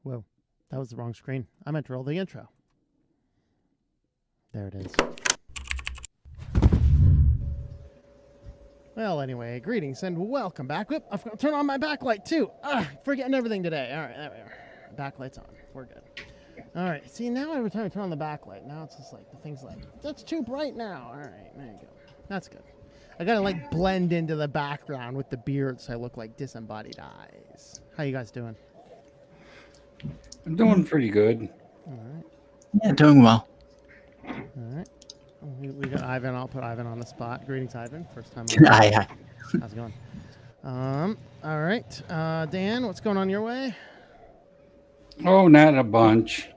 Whoa, that was the wrong screen. I meant to roll the intro. There it is. Well, anyway, greetings and welcome back. Whoop, I forgot to turn on my backlight too. Forgetting everything today. All right, there we are. Backlight's on. We're good. All right. See, now every time I turn on the backlight, now it's just like the thing's like, that's too bright now. All right, there you go. That's good. I gotta like blend into the background with the beard so I look like disembodied eyes. How you guys doing? I'm doing pretty good. All right. Yeah, doing well. All right. We got Ivan. I'll put Ivan on the spot. Greetings, Ivan. First time. Hi. How's it going? All right. Dan, what's going on your way? Oh, not a bunch.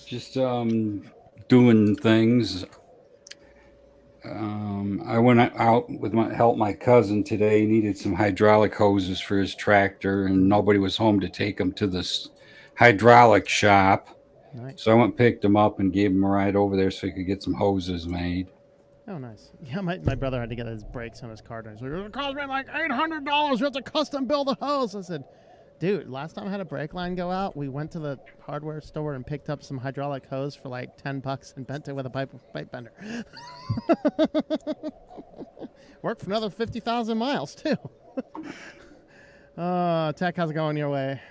Just doing things. I went out with help my cousin today. He needed some hydraulic hoses for his tractor, and nobody was home to take him to this hydraulic shop. Nice. So I went and picked him up and gave him a ride over there so he could get some hoses made. Oh, nice. Yeah, my brother had to get his brakes on his car. And he's like, it cost me like $800. You have to custom build a hose. I said, dude, last time I had a brake line go out, we went to the hardware store and picked up some hydraulic hose for like $10 and bent it with a pipe bender. Worked for another 50,000 miles too. Tech, how's it going your way?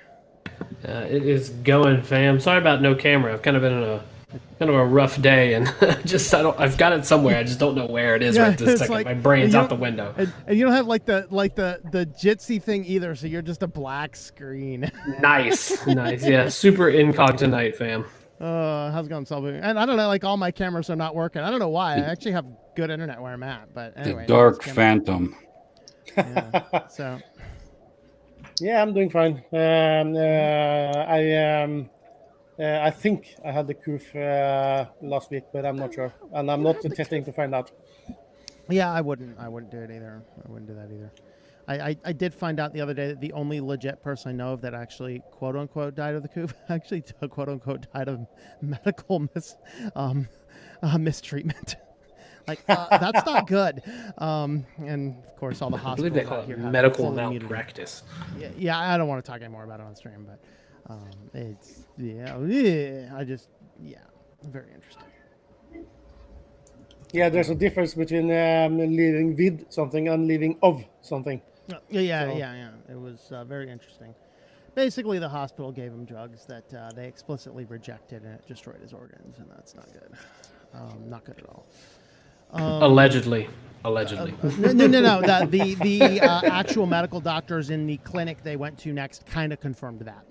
It is going, fam. Sorry about no camera. I've kind of been in a rough day, and I've got it somewhere. I just don't know where it is right this second. Like, my brain's out the window. And you don't have like the Jitsi thing either, so you're just a black screen. Nice. Yeah, super incognito, fam. How's it going, Selby? And I don't know, like all my cameras are not working. I don't know why. I actually have good internet where I'm at, but anyway. The dark phantom. Yeah, so. Yeah, I'm doing fine. I think I had the coof last week, but I'm not sure, and I'm not testing to find out. Yeah, I wouldn't do it either. I wouldn't do that either. I did find out the other day that the only legit person I know of that actually quote unquote died of the coof actually quote unquote died of medical mistreatment. Like that's not good. And of course, all the hospitals. I believe they call it medical malpractice. Yeah, I don't want to talk anymore about it on stream, but it's very interesting. Yeah, there's a difference between living with something and living of something. Yeah. It was very interesting. Basically, the hospital gave him drugs that they explicitly rejected, and it destroyed his organs, and that's not good. Not good at all. Allegedly. No. The actual medical doctors in the clinic they went to next kind of confirmed that.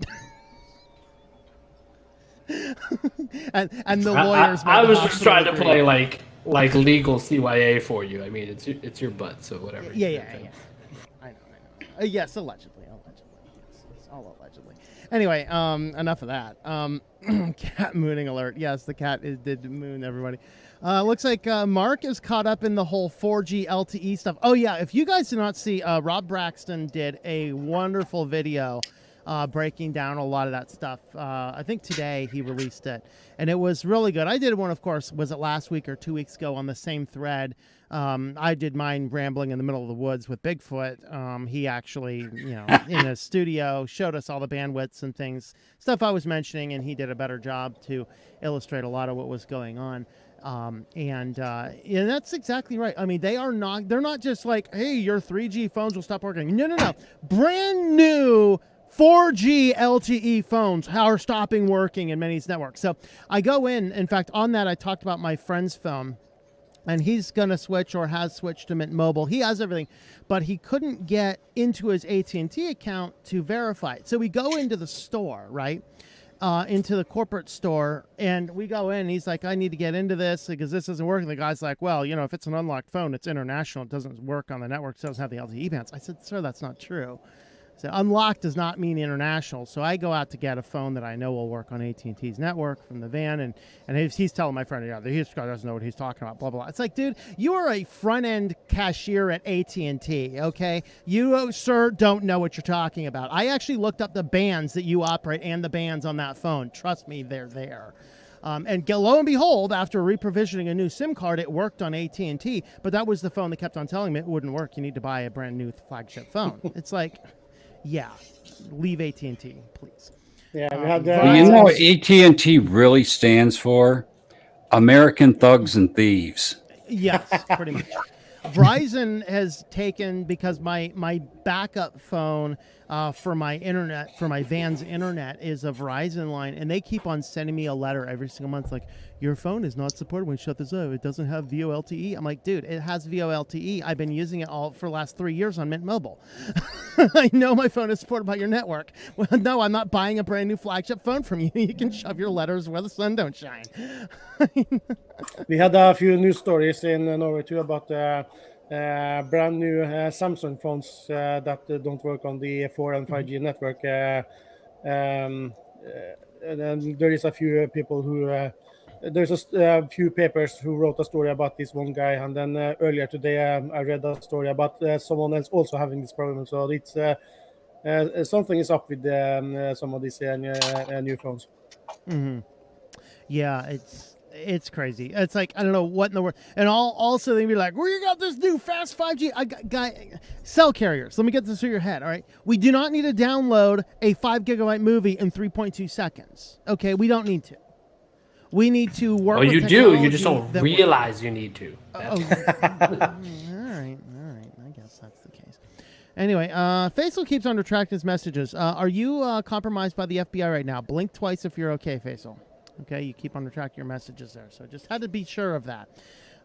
and the lawyers. I was just trying to play like legal CYA for you. I mean, it's your butt, so whatever. Yeah. I know. Yes, allegedly. Yes, all allegedly. Anyway, enough of that. Cat mooning alert. Yes, the cat did moon everybody. Looks like Mark is caught up in the whole 4G LTE stuff. Oh, yeah. If you guys did not see, Rob Braxton did a wonderful video breaking down a lot of that stuff. I think today he released it, and it was really good. I did one, of course, was it last week or 2 weeks ago on the same thread. I did mine rambling in the middle of the woods with Bigfoot. He actually, in a studio showed us all the bandwidths and stuff I was mentioning, and he did a better job to illustrate a lot of what was going on. And that's exactly right. I mean, they're not just like, hey, your 3G phones will stop working. No. Brand new 4G LTE phones are stopping working in many networks. So I go in fact, on that, I talked about my friend's phone, and he's going to switch or has switched to Mint Mobile. He has everything, but he couldn't get into his AT&T account to verify it. So we go into the store, right? Into the corporate store, and we go in, and he's like, I need to get into this because this isn't working. The guy's like, well, if it's an unlocked phone, it's international. It doesn't work on the network. It doesn't have the LTE bands. I said, sir, that's not true. So unlocked does not mean international. So I go out to get a phone that I know will work on AT&T's network from the van, and he's telling my friend, this guy doesn't know what he's talking about, blah, blah, blah. It's like, dude, you are a front-end cashier at AT&T, okay? You, sir, don't know what you're talking about. I actually looked up the bands that you operate and the bands on that phone. Trust me, they're there. And lo and behold, after reprovisioning a new SIM card, it worked on AT&T, but that was the phone that kept on telling me it wouldn't work. You need to buy a brand new flagship phone. It's like... yeah, leave AT&T, please. Yeah, we had. Well, you know what AT&T really stands for? American Thugs and Thieves. Yes, pretty much. Verizon has taken, because my backup phone for my internet, for my van's internet, is a Verizon line, and they keep on sending me a letter every single month like, your phone is not supported when you shut this off. It doesn't have VoLTE. I'm like, dude, it has VoLTE. I've been using it all for the last 3 years on Mint Mobile. I know my phone is supported by your network. Well, no, I'm not buying a brand new flagship phone from you. You can shove your letters where the sun don't shine. We had a few news stories in Norway too about brand new Samsung phones that don't work on the 4 and 5G network. And there is a few people who there's a few papers who wrote a story about this one guy, and then earlier today I read a story about someone else also having this problem. So it's something is up with some of these new phones. Mm-hmm. Yeah, it's crazy. It's like, I don't know what in the world. And also they'd be like, well, you got this new fast 5G. Cell carriers. Let me get this through your head, all right? We do not need to download a 5 gigabyte movie in 3.2 seconds. Okay, we don't need to. We need to work Well, with you do. You just don't realize you need to. All right. I guess that's the case. Anyway, Faisal keeps on retracting his messages. Are you compromised by the FBI right now? Blink twice if you're okay, Faisal. Okay, you keep on retracting your messages there. So just had to be sure of that.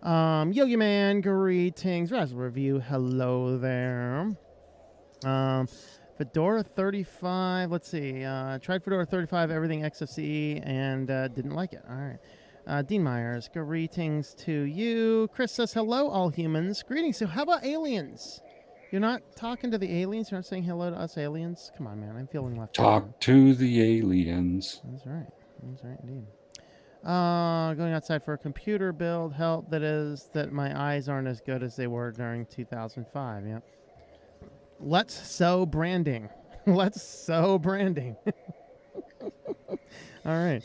Yogi Man, greetings. Razzle Review, hello there. Fedora 35, let's see. Tried Fedora 35, everything XFCE, and didn't like it. All right. Dean Myers, greetings to you. Chris says, hello, all humans. Greetings. So how about aliens? You're not talking to the aliens? You're not saying hello to us aliens? Come on, man. I'm feeling left out. Talk to the aliens. That's right. That's right, indeed. Going outside for a computer build. Help that my eyes aren't as good as they were during 2005. Yep. Let's sow branding. Let's sow branding. All right.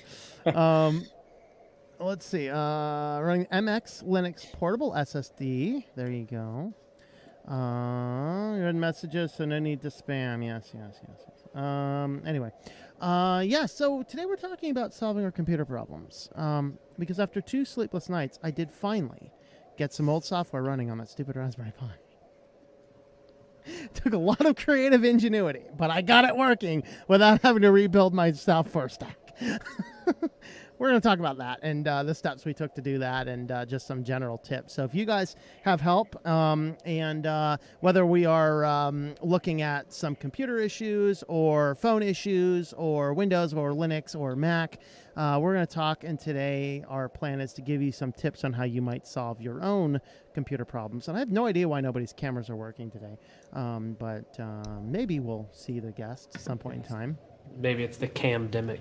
Let's see. Running MX Linux portable SSD. There you go. Good messages, so no need to spam. Yes. Anyway. Yeah, so today we're talking about solving our computer problems. Because after 2 sleepless nights, I did finally get some old software running on that stupid Raspberry Pi. Took a lot of creative ingenuity, but I got it working without having to rebuild my software stack. We're going to talk about that and the steps we took to do that, and just some general tips. So if you guys have help, and whether we are looking at some computer issues or phone issues or Windows or Linux or Mac, we're going to talk. And today our plan is to give you some tips on how you might solve your own computer problems. And I have no idea why nobody's cameras are working today, but maybe we'll see the guest at some point in time. Maybe it's the camdemic.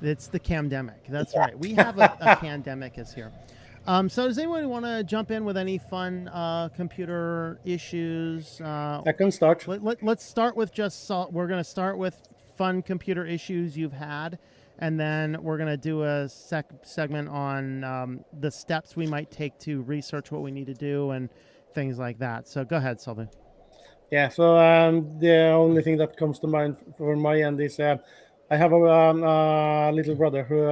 It's the camdemic. That's right. We have a pandemic is here. So does anyone want to jump in with any fun computer issues? I can start. Let's start with we're going to start with fun computer issues you've had, and then we're going to do a segment on the steps we might take to research what we need to do and things like that. So go ahead, Sylvan. Yeah, so the only thing that comes to mind for my end is I have a little brother who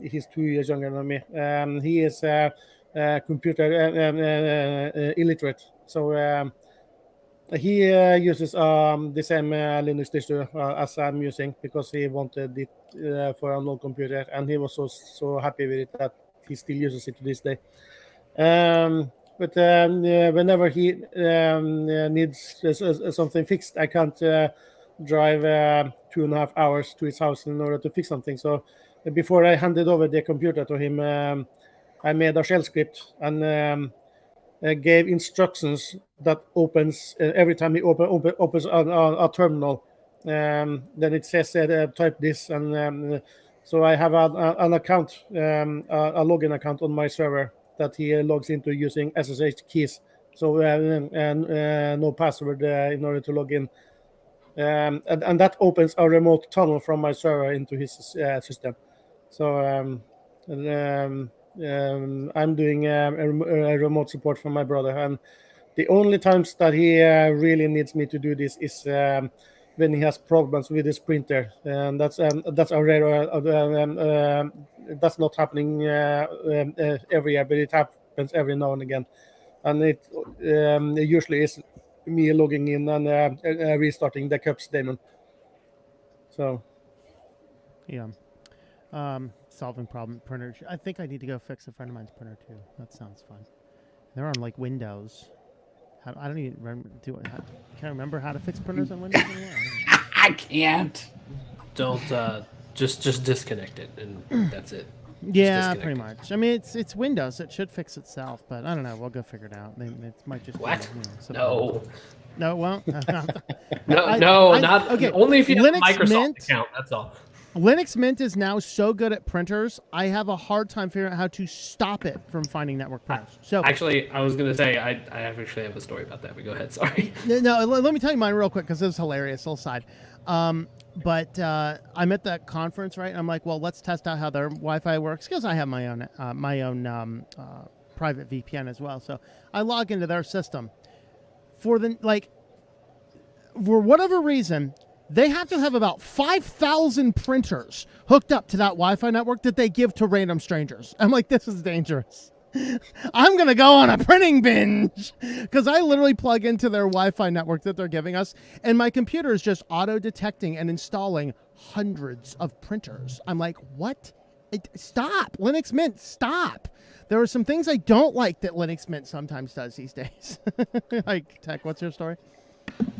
he's 2 years younger than me. He is computer illiterate, so he uses the same Linux distro as I'm using because he wanted it for an old computer, and he was so happy with it that he still uses it to this day. But whenever he needs something fixed, I can't drive 2.5 hours to his house in order to fix something. So before I handed over the computer to him, I made a shell script and gave instructions that opens every time he opens a terminal. Then it says type this, and so I have an account, a login account on my server that he logs into using SSH keys. So no password in order to log in. And that opens a remote tunnel from my server into his system. So I'm doing a remote support from my brother, and the only times that he really needs me to do this is when he has problems with his printer, and that's a rare. That's not happening every year, but it happens every now and again, and it usually is me logging in and restarting the Cups daemon. So Yeah. Solving problem printer. I think I need to go fix a friend of mine's printer too. That sounds fun. They're on like Windows. I don't even remember. Can't remember how to fix printers on Windows anymore. I can't. Don't just disconnect it, and that's it. Yeah, pretty much. I mean, it's Windows. It should fix itself, but I don't know. We'll go figure it out. It might just What? Be, No. No, it won't. Not okay. Only if you have a Linux Microsoft Mint, account. That's all. Linux Mint is now so good at printers. I have a hard time figuring out how to stop it from finding network printers. So actually, I was gonna say I actually have a story about that. But go ahead. Sorry. No, let me tell you mine real quick because this is hilarious. Little side. But I'm at that conference, right? And I'm like, well, let's test out how their Wi-Fi works because I have my own private VPN as well. So I log into their system. For whatever reason, they have to have about 5,000 printers hooked up to that Wi-Fi network that they give to random strangers. I'm like, this is dangerous. I'm going to go on a printing binge because I literally plug into their Wi-Fi network that they're giving us, and my computer is just auto-detecting and installing hundreds of printers. I'm like, what? Stop. Linux Mint, stop. There are some things I don't like that Linux Mint sometimes does these days. Like, Tech, what's your story?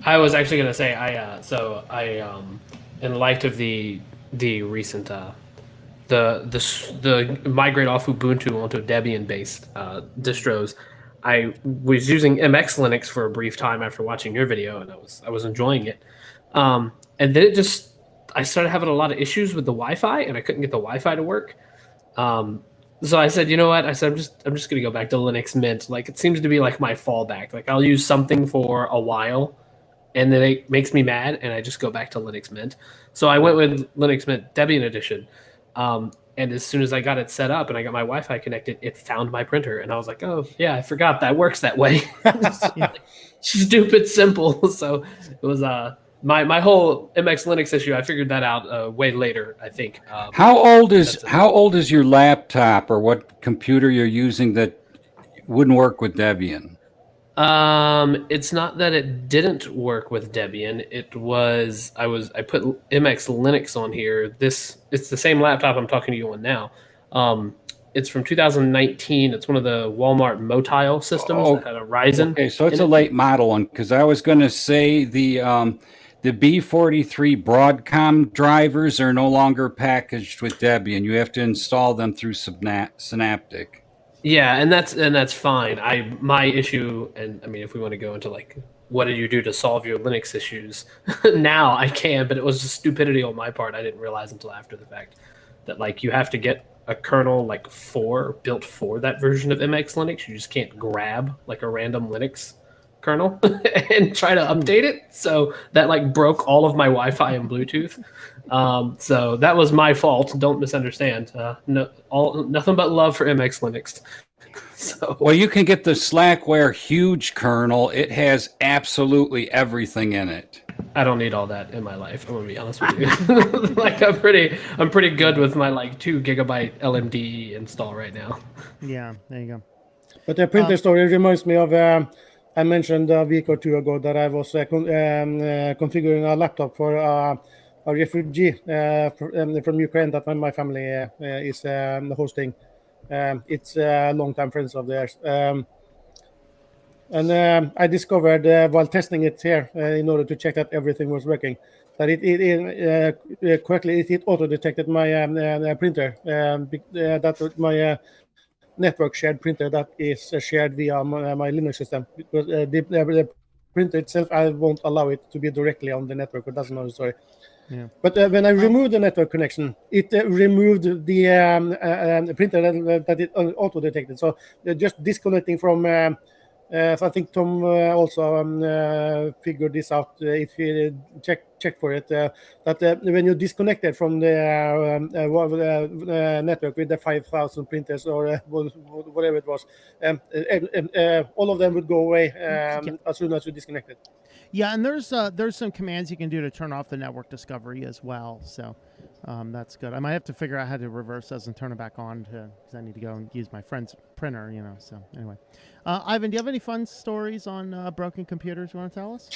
I was actually going to say, in light of the recent the migrate off Ubuntu onto Debian-based distros, I was using MX Linux for a brief time after watching your video, and I was enjoying it. And then I started having a lot of issues with the Wi-Fi, and I couldn't get the Wi-Fi to work. So I said, you know what? I said, I'm just going to go back to Linux Mint. Like, it seems to be like my fallback. Like, I'll use something for a while, and then it makes me mad, and I just go back to Linux Mint. So I went with Linux Mint Debian Edition. And as soon as I got it set up and I got my Wi-Fi connected, it found my printer. And I was like, oh, yeah, I forgot that works that way. Stupid simple. So it was my whole MX Linux issue. I figured that out way later, I think. How old is your laptop, or what computer you're using that wouldn't work with Debian? It's not that it didn't work with Debian. It was I put MX Linux on here. It's the same laptop I'm talking to you on now. It's from 2019. It's one of the Walmart Motile systems that had a Ryzen. Okay, so it's a late model one, because I was going to say the B43 Broadcom drivers are no longer packaged with Debian. You have to install them through Synaptic. Yeah, and that's fine. My issue, and I mean, if we want to go into like, what did you do to solve your Linux issues? Now I can, but it was just stupidity on my part. I didn't realize until after the fact that like you have to get a kernel like built for that version of MX Linux. You just can't grab like a random Linux kernel and try to update it. So that like broke all of my Wi-Fi and Bluetooth. So that was my fault. Don't misunderstand. Nothing but love for MX Linux. So well, you can get the Slackware huge kernel. It has absolutely everything in it. I don't need all that in my life. I'm gonna be honest with you. Like I'm pretty good with my like 2 gigabyte LMD install right now. Yeah, there you go. But the printer story reminds me of I mentioned a week or two ago that I was configuring a laptop for a refugee from Ukraine that my family is hosting. It's long-time friends of theirs. And I discovered while testing it here, in order to check that everything was working, that it correctly it auto-detected my printer. That my network shared printer that is shared via my Linux system. Because the printer itself, I won't allow it to be directly on the network, but that's another story. Yeah. But when I removed the network connection, it removed the printer that it auto-detected. So just disconnecting from, so I think Tom also figured this out. If you check checked for it. That when you disconnected from the network with the 5,000 printers or whatever it was, all of them would go away as soon as you disconnected. Yeah, and there's some commands you can do to turn off the network discovery as well. So that's good. I might have to figure out how to reverse those and turn it back on because I need to go and use my friend's printer. So anyway, Ivan, do you have any fun stories on broken computers you want to tell us?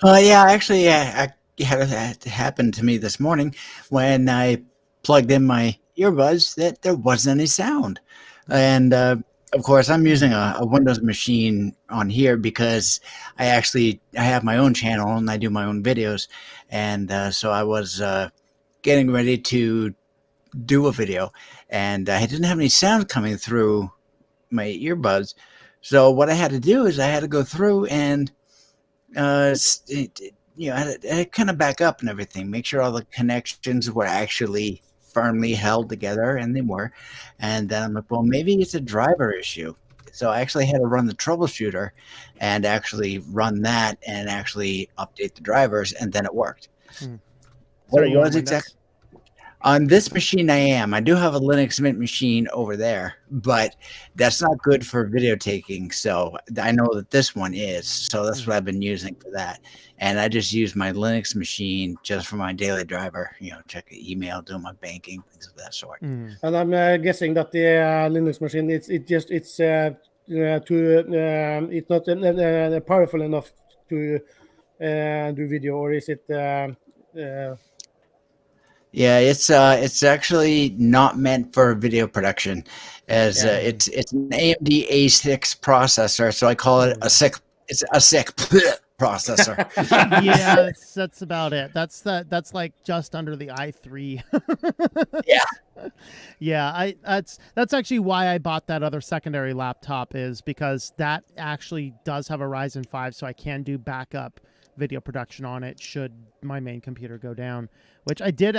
Yeah, actually, I had it happen to me this morning when I plugged in my earbuds that there wasn't any sound. And of course, I'm using a Windows machine on here because I have my own channel and I do my own videos. And so I was getting ready to do a video and I didn't have any sound coming through my earbuds. So what I had to do is I had to go through and I had to kind of back up and everything, make sure all the connections were actually firmly held together, and they were. And then I'm like, well, maybe it's a driver issue. So I actually had to run the troubleshooter and actually run that and actually update the drivers, and then it worked. What it was exactly on this machine, I do have a Linux Mint machine over there, but that's not good for video taking. So I know that this one is. So that's what I've been using for that. And I just use my Linux machine just for my daily driver, check email, do my banking, things of that sort. And I'm guessing that the Linux machine, it's not powerful enough to do video, or is it? Yeah, it's actually not meant for video production, as it's an AMD A6 processor. So I call it a sick processor. Yeah, that's about it. That's like just under the i3. Yeah, that's actually why I bought that other secondary laptop, is because that actually does have a Ryzen 5, so I can do backup video production on it should my main computer go down, which I did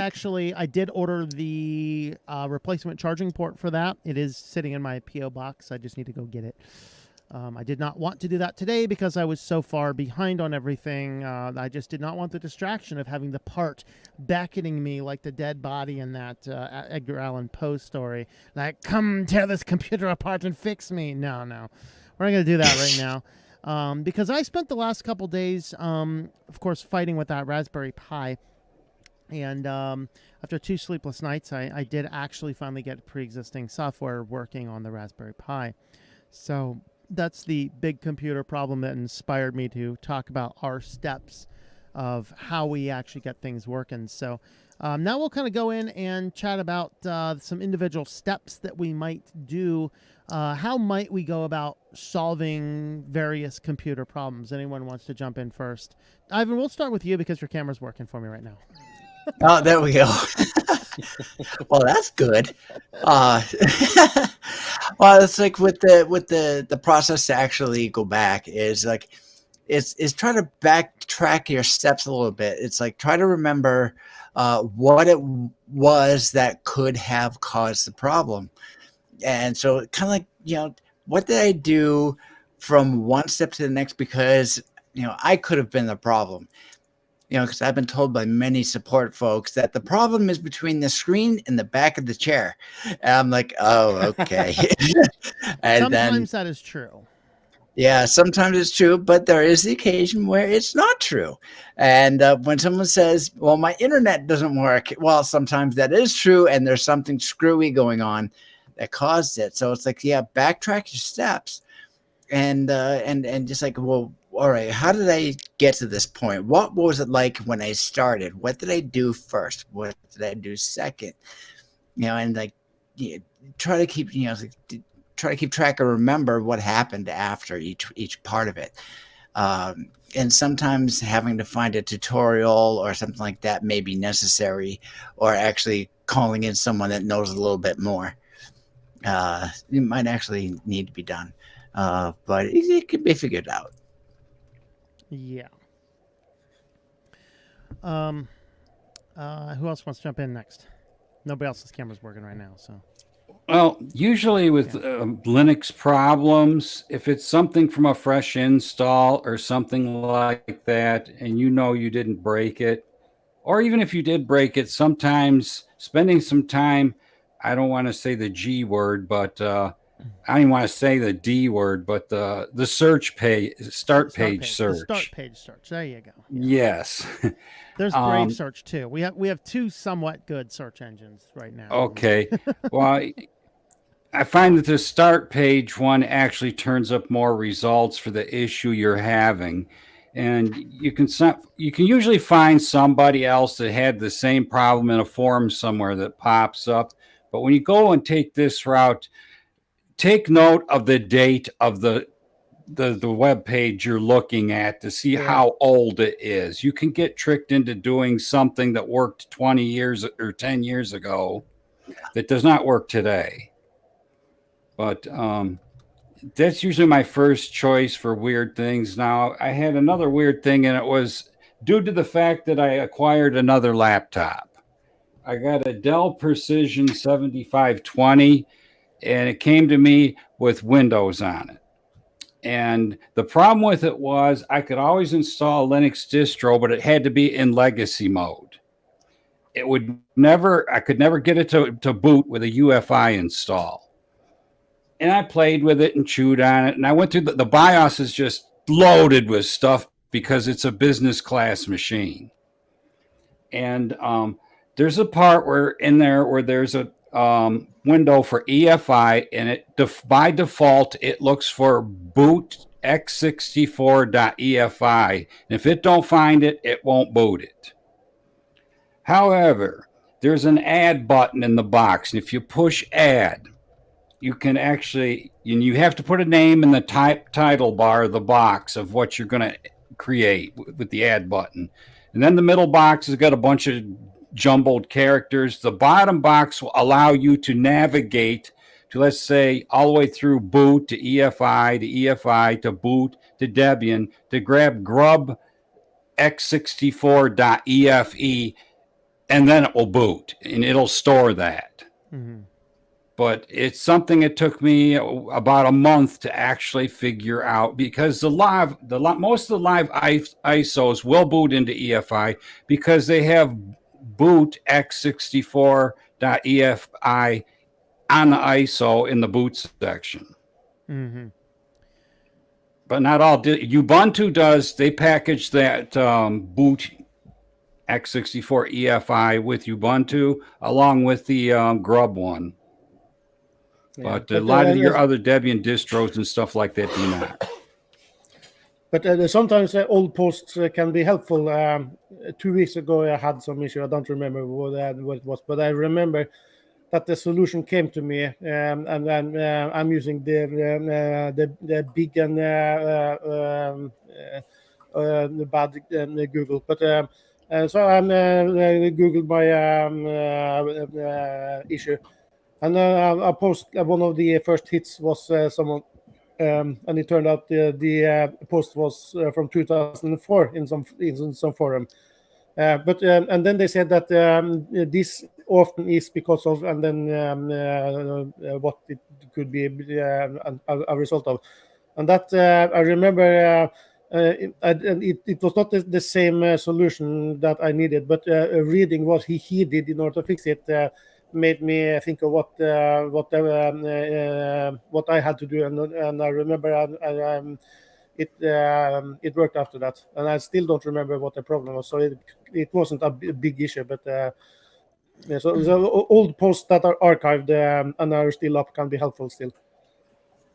order the replacement charging port for that. It is sitting in my PO box. I just need to go get it. I did not want to do that today because I was so far behind on everything. I just did not want the distraction of having the part beckoning me like the dead body in that Edgar Allan Poe story. Like, come tear this computer apart and fix me. No. We're not going to do that right now. Because I spent the last couple days, of course, fighting with that Raspberry Pi. And after 2 sleepless nights, I did actually finally get pre-existing software working on the Raspberry Pi. So that's the big computer problem that inspired me to talk about our steps of how we actually get things working. So now we'll kind of go in and chat about some individual steps that we might do. How might we go about solving various computer problems? Anyone wants to jump in first? Ivan, we'll start with you because your camera's working for me right now. Oh, there we go. Well, that's good. Well, it's like with the process to actually go back is like it's try to backtrack your steps a little bit. It's like try to remember what it was that could have caused the problem. And so kind of like, what did I do from one step to the next? Because, I could have been the problem, because I've been told by many support folks that the problem is between the screen and the back of the chair. And I'm like, oh, okay. And sometimes that is true. Yeah, sometimes it's true, but there is the occasion where it's not true. And when someone says, well, my internet doesn't work, well, sometimes that is true. And there's something screwy going on that caused it. So it's like, backtrack your steps and just like, well, all right, how did I get to this point? What was it like when I started? What did I do first? What did I do second? And like, try to keep, try to keep track or remember what happened after each part of it. And sometimes having to find a tutorial or something like that may be necessary, or actually calling in someone that knows a little bit more. It might actually need to be done, but it can be figured out. Yeah. Who else wants to jump in next? Nobody else's camera's working right now, so. Well, usually with Linux problems, if it's something from a fresh install or something like that, and you didn't break it, or even if you did break it, sometimes spending some time, I don't want to say the G word, but I don't even want to say the D word, but the search page, start page search. The start page search. There you go. Yes. There's Brave Search too. We have two somewhat good search engines right now. Okay. Well, I find that the start page one actually turns up more results for the issue you're having. And you can usually find somebody else that had the same problem in a forum somewhere that pops up. But when you go and take this route, take note of the date of the web page you're looking at to see how old it is. You can get tricked into doing something that worked 20 years or 10 years ago that does not work today. But that's usually my first choice for weird things. Now, I had another weird thing, and it was due to the fact that I acquired another laptop. I got a Dell Precision 7520, and it came to me with Windows on it. And the problem with it was I could always install a Linux distro, but it had to be in legacy mode. I could never get it to boot with a UEFI install. And I played with it and chewed on it. And I went through the BIOS is just loaded with stuff because it's a business class machine. And there's a part where there's a window for EFI, and it by default it looks for boot x64.efi. And if it don't find it, it won't boot it. However, there's an add button in the box, and if you push add, you can actually, and you have to put a name in the title bar of the box of what you're going to create with the add button. And then the middle box has got a bunch of jumbled characters. The bottom box will allow you to navigate to, let's say, all the way through boot to EFI to boot to Debian to grab grub x64.efe, and then it will boot and it'll store that. Mm-hmm. But it's something that took me about a month to actually figure out, because most of the live ISOs will boot into EFI because they have boot x64.efi on the ISO in the boot section. Mm-hmm. But not all. Ubuntu does. They package that boot x64 EFI with Ubuntu along with the grub one. Yeah, but a lot of your other Debian distros and stuff like that do not. But sometimes old posts can be helpful. 2 weeks ago, I had some issue. I don't remember what it was, but I remember that the solution came to me, and I'm using the big and the bad Google. But so I'm Googled my issue. And I post one of the first hits was someone, and it turned out the post was from 2004 in some forum. But and then they said that this often is because of, and then what it could be a result of, and that I remember. It was not the same solution that I needed, but reading what he did in order to fix it made me think of what I had to do, and I remember it worked after that, and I still don't remember what the problem was. So it wasn't a big issue, but so old posts that are archived and are still up can be helpful still.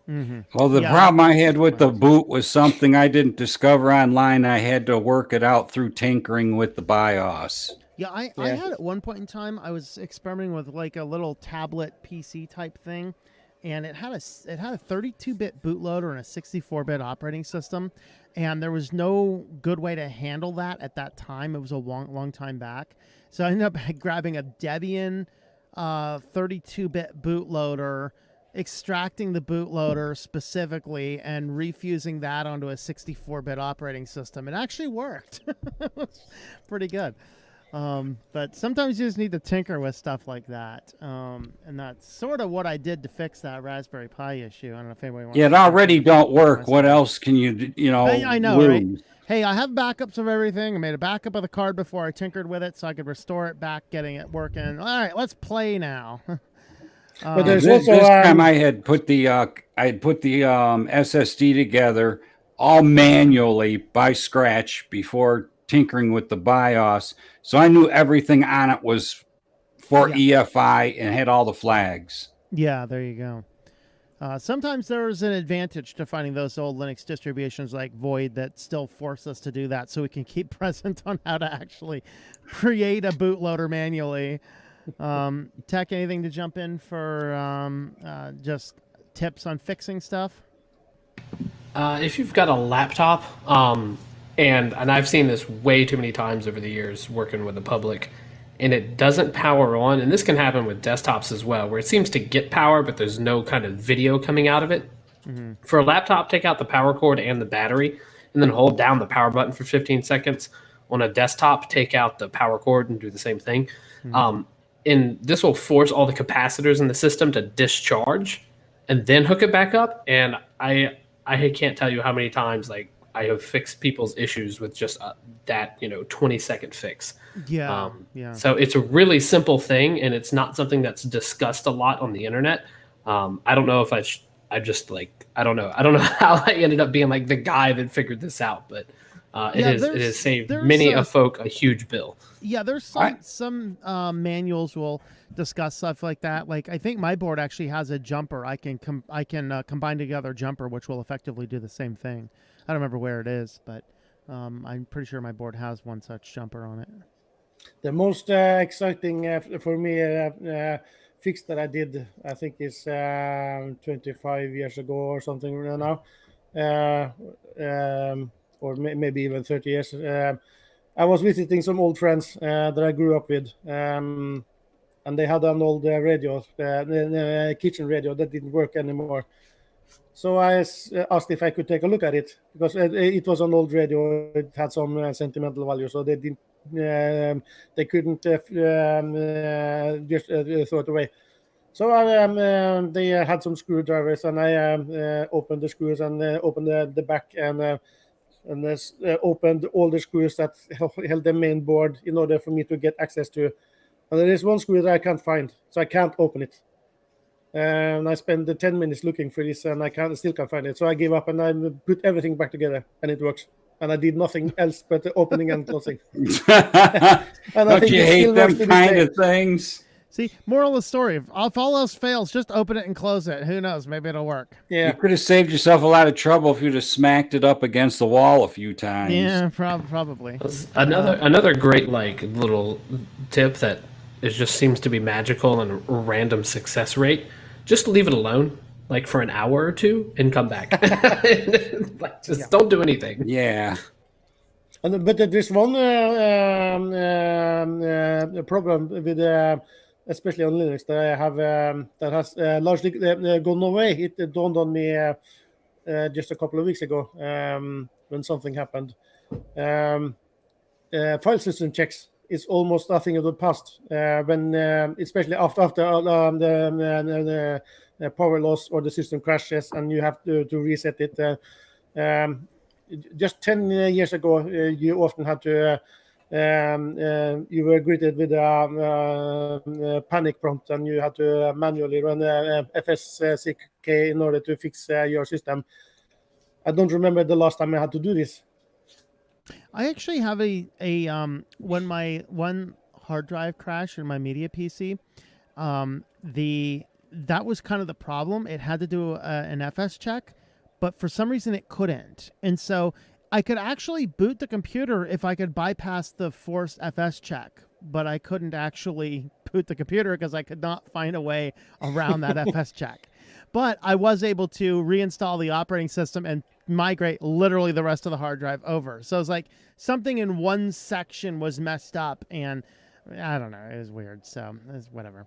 Mm-hmm. Well, the problem I had with the boot was something I didn't discover online. I had to work it out through tinkering with the BIOS. Yeah, I had at one point in time, I was experimenting with like a little tablet PC type thing, and it had a 32-bit bootloader and a 64-bit operating system, and there was no good way to handle that at that time. It was a long time back, so I ended up grabbing a Debian 32-bit bootloader, extracting the bootloader specifically and refusing that onto a 64-bit operating system. It actually worked. It was pretty good. But sometimes you just need to tinker with stuff like that. And that's sort of what I did to fix that Raspberry Pi issue. I don't know if anybody wants Yeah, it to jump already in. don't work. What else can you I know, right? lose? Hey, I have backups of everything. I made a backup of the card before I tinkered with it so I could restore it back, getting it working. All right, let's play now. But there's This also time I had put the SSD together all manually by scratch before tinkering with the BIOS, so I knew everything on it was for EFI and had all the flags. Yeah, there you go. Sometimes there's an advantage to finding those old Linux distributions like Void that still force us to do that, so we can keep present on how to actually create a bootloader manually. Tech, anything to jump in for just tips on fixing stuff? If you've got a laptop, and I've seen this way too many times over the years working with the public, and it doesn't power on, and this can happen with desktops as well, where it seems to get power, but there's no kind of video coming out of it. Mm-hmm. For a laptop, take out the power cord and the battery, and then hold down the power button for 15 seconds. On a desktop, take out the power cord and do the same thing. Mm-hmm. And this will force all the capacitors in the system to discharge and then hook it back up. And I can't tell you how many times like I have fixed people's issues with just that 20-second fix. Yeah, So it's a really simple thing, and it's not something that's discussed a lot on the internet. I don't know if I just like I don't know how I ended up being like the guy that figured this out, but it has saved many a folk a huge bill. Yeah, there's some manuals will discuss stuff like that. Like I think my board actually has a jumper. I can combine together a jumper, which will effectively do the same thing. I don't remember where it is, but I'm pretty sure my board has one such jumper on it. The most exciting for me fix that I did, I think, is 25 years ago or something now, or maybe even 30 years. I was visiting some old friends that I grew up with, and they had an old radio, the kitchen radio that didn't work anymore. So I asked if I could take a look at it, because it was an old radio. It had some sentimental value, so they didn't. They couldn't just throw it away. So they had some screwdrivers, and I opened the screws and opened the back and opened all the screws that held the main board in order for me to get access to. And there is one screw that I can't find, so I can't open it. And I spent 10 minutes looking for this, and I still can't find it. So I gave up, and I put everything back together, and it works. And I did nothing else but opening and closing. And don't you hate them kind of things? See, moral of the story: if all else fails, just open it and close it. Who knows? Maybe it'll work. Yeah, you could have saved yourself a lot of trouble if you'd have smacked it up against the wall a few times. Yeah, probably. Another great like little tip that just seems to be magical and a random success rate. Just leave it alone, like for an hour or two, and come back. Don't do anything. Yeah. But there's one problem with, especially on Linux, that I have that has largely gone away. It dawned on me just a couple of weeks ago when something happened. File system checks is almost nothing of the past. When especially after the power loss or the system crashes and you have to reset it. Just 10 years ago, you often had to. You were greeted with a panic prompt, and you had to manually run FS6K in order to fix your system. I don't remember the last time I had to do this. I actually have when my one hard drive crashed in my media PC, that was kind of the problem. It had to do an FS check, but for some reason it couldn't. And so I could actually boot the computer if I could bypass the forced FS check, but I couldn't actually boot the computer because I could not find a way around that FS check. But I was able to reinstall the operating system and migrate literally the rest of the hard drive over. So it's like something in one section was messed up, and I don't know, it was weird. So it's whatever.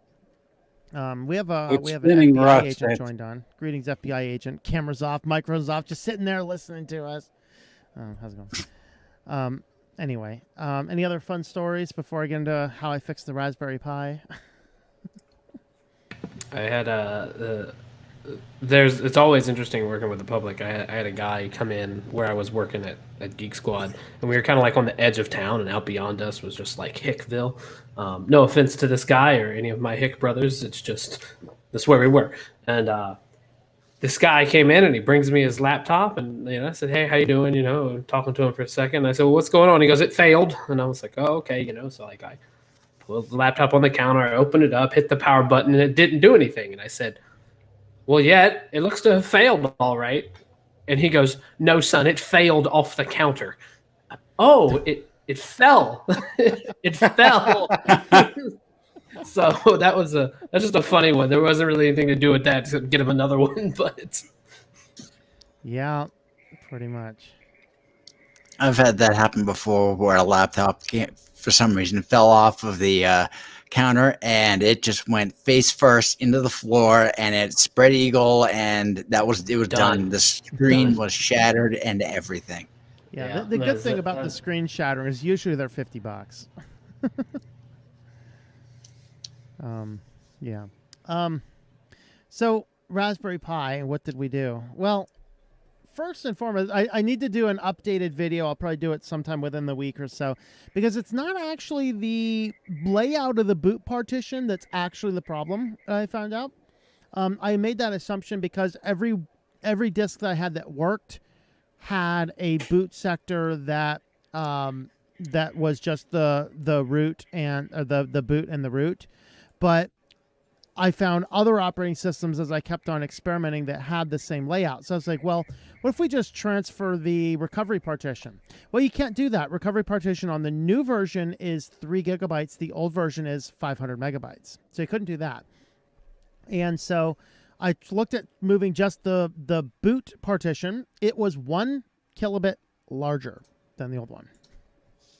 We have an FBI agent joined on. Greetings, FBI agent. Cameras off, microphones off, just sitting there listening to us. How's it going? Anyway, any other fun stories before I get into how I fixed the Raspberry Pi? I had it's always interesting working with the public. I had a guy come in where I was working at Geek Squad, and we were kind of like on the edge of town, and out beyond us was just like Hickville. No offense to this guy or any of my Hick brothers, it's just that's where we were. And this guy came in and he brings me his laptop, and I said, "Hey, how you doing?" Talking to him for a second. I said, "Well, what's going on?" He goes, "It failed," and I was like, "Oh, okay," So like I pulled the laptop on the counter, I opened it up, hit the power button, and it didn't do anything. And I said, "Well, yeah, it looks to have failed all right." And he goes, "No, son, it failed off the counter." Oh, it fell. It fell. So that's just a funny one. There wasn't really anything to do with that except get him another one, but Yeah, pretty much. I've had that happen before where a laptop for some reason fell off of the counter and it just went face first into the floor and it spread eagle and it was done. The screen was shattered and everything. Yeah, the good thing about the screen shattering is usually they're $50. Yeah. So Raspberry Pi, what did we do? Well, first and foremost, I need to do an updated video. I'll probably do it sometime within the week or so, because it's not actually the layout of the boot partition that's actually the problem, I found out. I made that assumption because every disk that I had that worked had a boot sector that that was just the root and the boot and the root. But I found other operating systems as I kept on experimenting that had the same layout. So I was like, well, what if we just transfer the recovery partition? Well, you can't do that. Recovery partition on the new version is 3 gigabytes. The old version is 500 megabytes. So you couldn't do that. And so I looked at moving just the boot partition. It was 1 kilobit larger than the old one.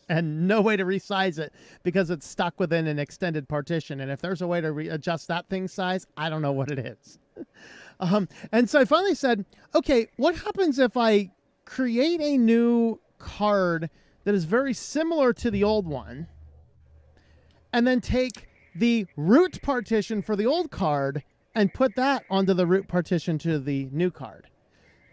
And no way to resize it because it's stuck within an extended partition. And if there's a way to adjust that thing's size, I don't know what it is. And so I finally said, okay, what happens if I create a new card that is very similar to the old one and then take the root partition for the old card and put that onto the root partition to the new card?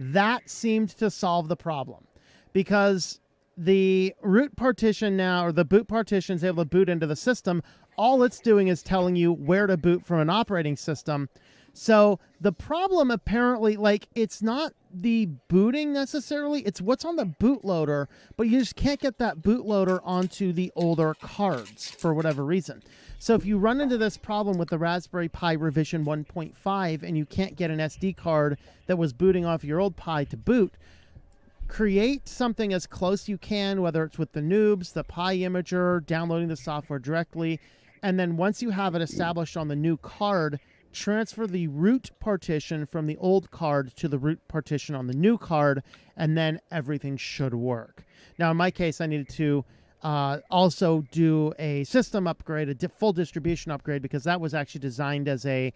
That seemed to solve the problem because the root partition now, or the boot partition, is able to boot into the system. All it's doing is telling you where to boot from an operating system. So the problem apparently, like, it's not the booting necessarily, it's what's on the bootloader, but you just can't get that bootloader onto the older cards for whatever reason. So if you run into this problem with the Raspberry Pi revision 1.5 and you can't get an SD card that was booting off your old Pi to boot, create something as close you can, whether it's with the noobs, the Pi Imager, downloading the software directly, and then once you have it established on the new card, transfer the root partition from the old card to the root partition on the new card, and then everything should work. Now, in my case, I needed to also do a system upgrade, a full distribution upgrade, because that was actually designed as a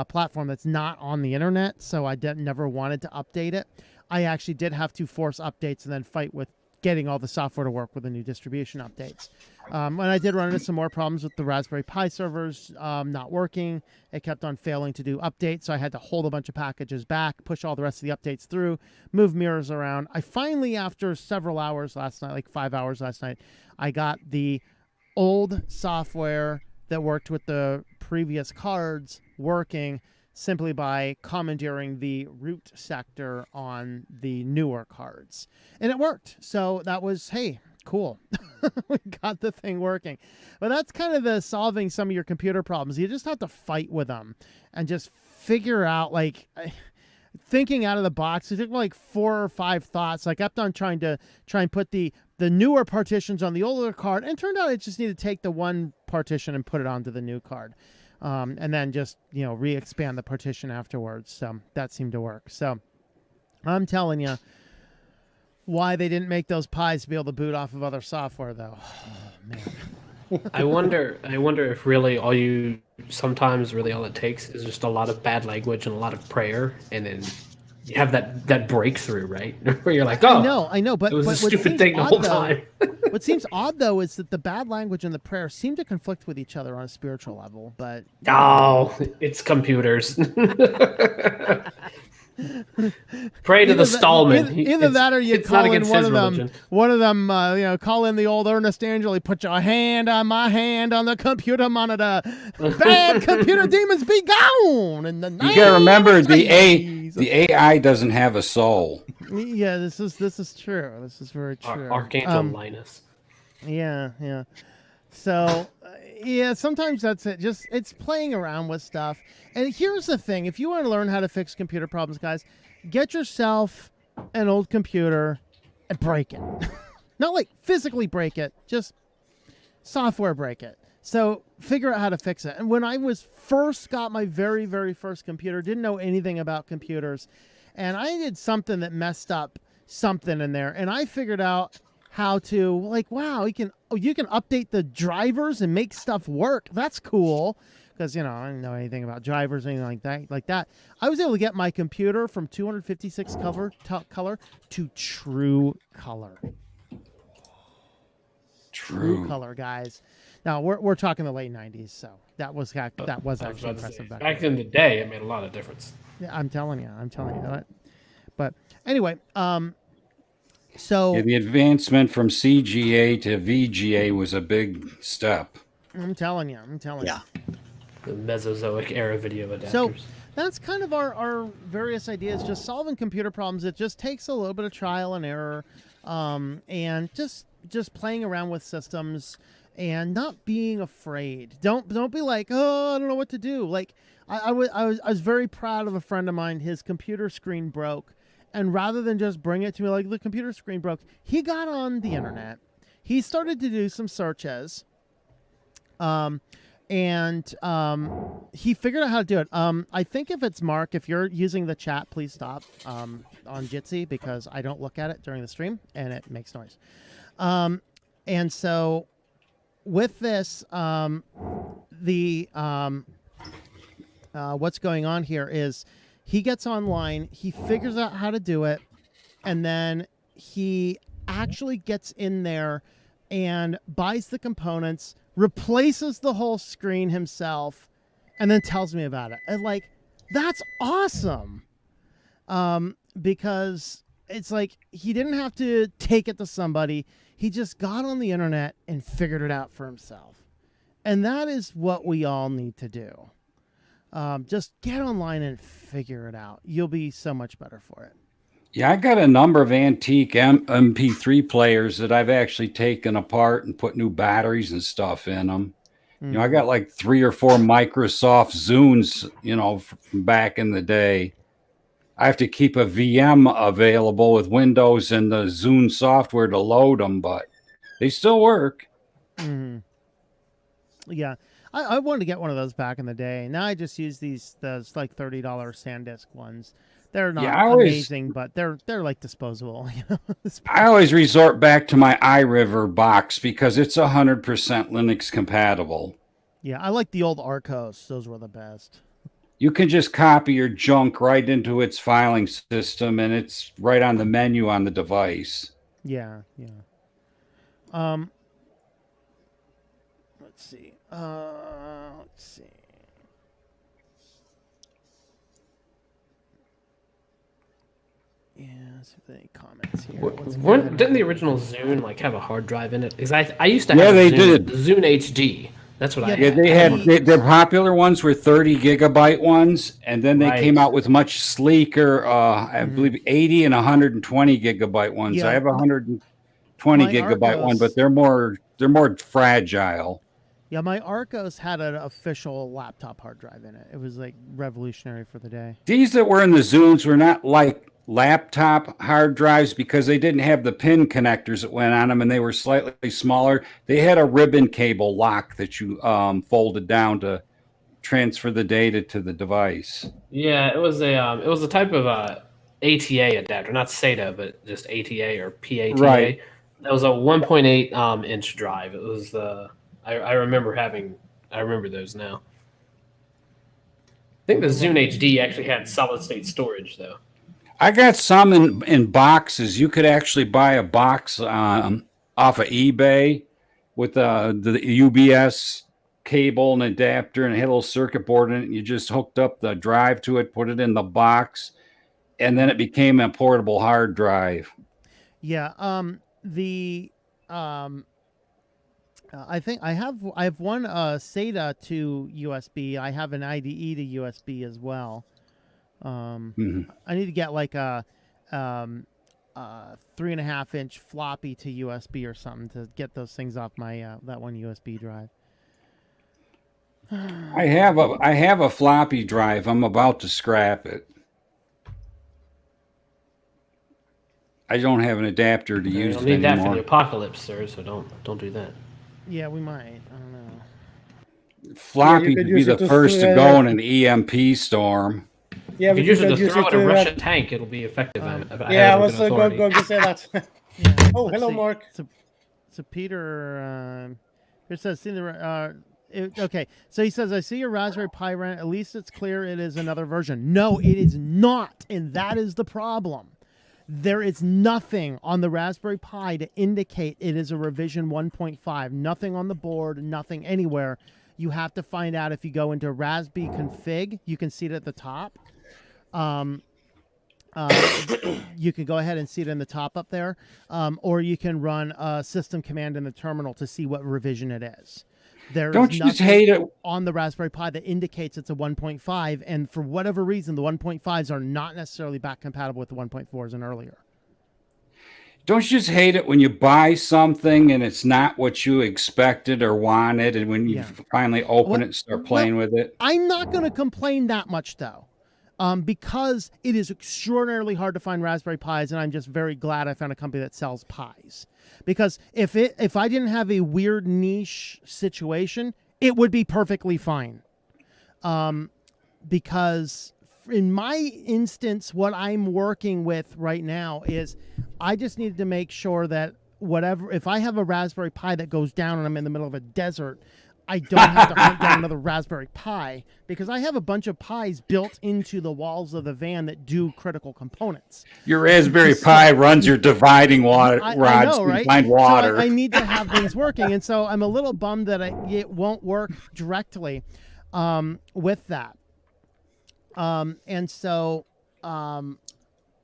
platform that's not on the internet, so I never wanted to update it. I actually did have to force updates and then fight with getting all the software to work with the new distribution updates. And I did run into some more problems with the Raspberry Pi servers not working. It kept on failing to do updates, so I had to hold a bunch of packages back, push all the rest of the updates through, move mirrors around. I finally, after several hours last night, like 5 hours last night, I got the old software that worked with the previous cards working simply by commandeering the root sector on the newer cards. And it worked. So that was, hey, cool. We got the thing working. But that's kind of the solving some of your computer problems. You just have to fight with them and just figure out, like, thinking out of the box. It took like 4 or 5 thoughts. I kept on trying to put the newer partitions on the older card, and it turned out I just need to take the one partition and put it onto the new card. And then just, re-expand the partition afterwards. So that seemed to work. So I'm telling you why they didn't make those Pis to be able to boot off of other software, though. Oh, man. I wonder if really all it takes is just a lot of bad language and a lot of prayer, and then you have that breakthrough, right? Where you're like, oh, I know, but it was what a stupid seems thing the odd, whole though, time. What seems odd, though, is that the bad language and the prayer seem to conflict with each other on a spiritual level. But Oh, it's computers. Pray to the Stallman. Either that, or you it's call not in against one his of them. religion. One of them, call in the old Ernest Angel. He put your hand on my hand on the computer monitor. Bad computer demons be gone. And the You gotta remember the AI doesn't have a soul. Yeah, this is true. This is very true. Archangel Linus. Yeah. So, yeah, sometimes that's it. Just it's playing around with stuff. And here's the thing: if you want to learn how to fix computer problems, guys, get yourself an old computer and break it. Not like physically break it, just software break it. So figure out how to fix it. And when I was first got my very, very first computer, didn't know anything about computers, and I did something that messed up something in there, and I figured out how to, like, wow, you can update the drivers and make stuff work. That's cool. Because, I didn't know anything about drivers or anything like that. I was able to get my computer from 256 color to true color. True color, guys. Now we're talking the late 90s, so that was actually impressive. Back in the day, it made a lot of difference. Yeah, I'm telling you that. But anyway, so the advancement from CGA to VGA was a big step. I'm telling you. The Mesozoic era video adapters. So that's kind of our various ideas, just solving computer problems. It just takes a little bit of trial and error, and just playing around with systems and not being afraid. Don't be like, oh, I don't know what to do. Like I was very proud of a friend of mine. His computer screen broke, and rather than just bring it to me like the computer screen broke, he got on the internet. He started to do some searches. And he figured out how to do it. I think if it's Mark, if you're using the chat, please stop on Jitsi, because I don't look at it during the stream and it makes noise. And so with this, what's going on here is he gets online, he figures out how to do it, and then he actually gets in there and buys the components, replaces the whole screen himself, and then tells me about it. And like, that's awesome. Because it's like he didn't have to take it to somebody. He just got on the internet and figured it out for himself. And that is what we all need to do. Just get online and figure it out. You'll be so much better for it. Yeah, I got a number of antique MP3 players that I've actually taken apart and put new batteries and stuff in them. I got like 3 or 4 Microsoft Zunes, from back in the day. I have to keep a VM available with Windows and the Zune software to load them, but they still work. Yeah, I wanted to get one of those back in the day. Now I just use those like $30 SanDisk ones. They're not amazing, but they're like disposable. I always resort back to my iRiver box because it's 100% Linux compatible. Yeah, I like the old Arcos. Those were the best. You can just copy your junk right into its filing system, and it's right on the menu on the device. Yeah. Let's see. Yeah, see if there are any comments here. Didn't the original Zune like have a hard drive in it? Because I used to have they Zune, did. The Zune HD. That's what I had. Yeah, their popular ones were 30 gigabyte ones, and then they came out with much sleeker, I believe 80 and 120 gigabyte ones. Yeah. I have a 120 gigabyte one, but they're more fragile. Yeah, my Arcos had an official laptop hard drive in it. It was like revolutionary for the day. These that were in the Zunes were not like laptop hard drives because they didn't have the pin connectors that went on them, and they were slightly smaller. They had a ribbon cable lock that you folded down to transfer the data to the device. Yeah, it was a type of ATA adapter, not SATA, but just ATA or PATA. Right. That was a 1.8 inch drive. It was I remember those now. I think the Zune HD actually had solid state storage though. I got some in boxes. You could actually buy a box off of eBay with the UBS cable and adapter and it had a little circuit board in it. And you just hooked up the drive to it, put it in the box, and then it became a portable hard drive. Yeah. I think I have one SATA to USB. I have an IDE to USB as well. I need to get like a 3.5-inch floppy to USB or something to get those things off my that one USB drive. I have a floppy drive. I'm about to scrap it. I don't have an adapter to use You'll it need that for anymore. the apocalypse, sir. So don't do that. Yeah, we might. I don't know. Floppy could would be use the it to first to go in an EMP storm. Yeah, If you use it to use throw it at a to, Russian tank, it'll be effective. yeah, I was going to say that. Yeah, Oh, let's hello, see. Mark. So Peter here says, see the okay. So he says, I see your Raspberry Pi rent. At least it's clear it is another version. No, it is not, and that is the problem. There is nothing on the Raspberry Pi to indicate it is a revision 1.5. Nothing on the board, nothing anywhere. You have to find out if you go into Raspberry config. You can see it at the top. You can go ahead and see it in the top up there, or you can run a system command in the terminal to see what revision it is. Don't you just hate it on the Raspberry Pi that indicates it's a 1.5, and for whatever reason, the 1.5s are not necessarily back compatible with the 1.4s and earlier. Don't you just hate it when you buy something and it's not what you expected or wanted, and when you finally open it and start playing with it? I'm not going to complain that much, though, because it is extraordinarily hard to find Raspberry Pis, and I'm just very glad I found a company that sells Pis. Because if I didn't have a weird niche situation, it would be perfectly fine. Because in my instance, what I'm working with right now is I just needed to make sure that if I have a Raspberry Pi that goes down and I'm in the middle of a desert, I don't have to hunt down another Raspberry Pi, because I have a bunch of Pis built into the walls of the van that do critical components. Your Raspberry Pi runs your dividing rods I know, right? to find water. So I need to have things working, and so I'm a little bummed that it won't work directly with that. And so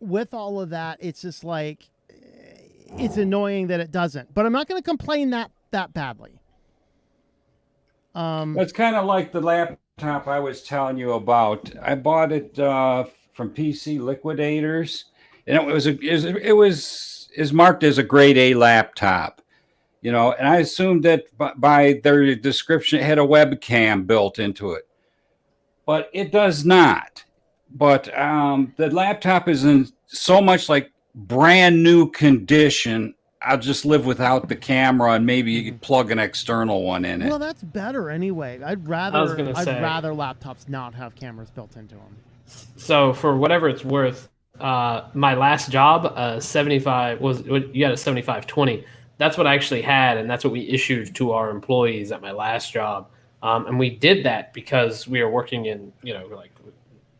with all of that, it's just like, it's annoying that it doesn't. But I'm not going to complain that badly. That's kind of like the laptop I was telling you about. I bought it from PC Liquidators, and it was marked as a grade A laptop, and I assumed that by their description it had a webcam built into it, but it does not. But the laptop is in so much like brand new condition. I'll just live without the camera and maybe plug an external one in it. Well, that's better anyway. I'd rather laptops not have cameras built into them. So for whatever it's worth, my last job, 75 you had a 7520. That's what I actually had, and that's what we issued to our employees at my last job. And we did that because we were working in like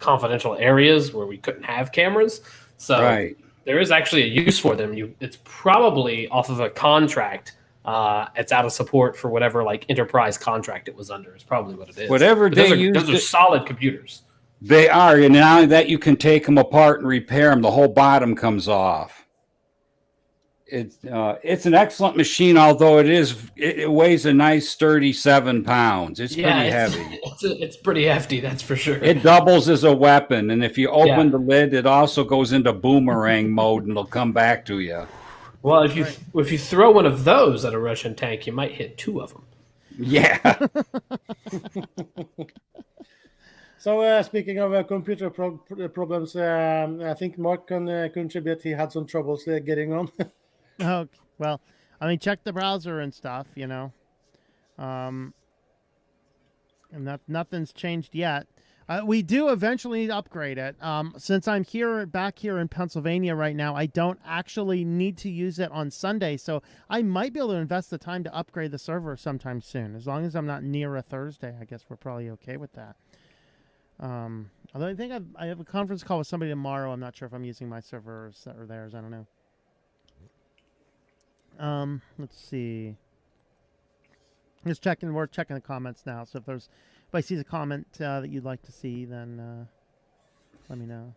confidential areas where we couldn't have cameras. So right. There is actually a use for them. It's probably off of a contract. It's out of support for whatever like enterprise contract it was under. Is probably what it is. Whatever but those are solid computers. They are, and now that you can take them apart and repair them, the whole bottom comes off. It's an excellent machine, although it weighs a nice sturdy 7 pounds. It's pretty heavy. It's pretty hefty, that's for sure. It doubles as a weapon, and if you open the lid, it also goes into boomerang mode, and it'll come back to you. Well, if you throw one of those at a Russian tank, you might hit 2 of them. Yeah. So speaking of computer problems, I think Mark can contribute. He had some troubles getting on. Oh, well, I mean, check the browser and stuff, and nothing's changed yet. We do eventually need to upgrade it. Since I'm back here in Pennsylvania right now, I don't actually need to use it on Sunday, so I might be able to invest the time to upgrade the server sometime soon. As long as I'm not near a Thursday, I guess we're probably okay with that. Although I think I have a conference call with somebody tomorrow. I'm not sure if I'm using my servers or theirs. I don't know. Let's see. Just checking. We're checking the comments now. So if I see a comment that you'd like to see, then let me know.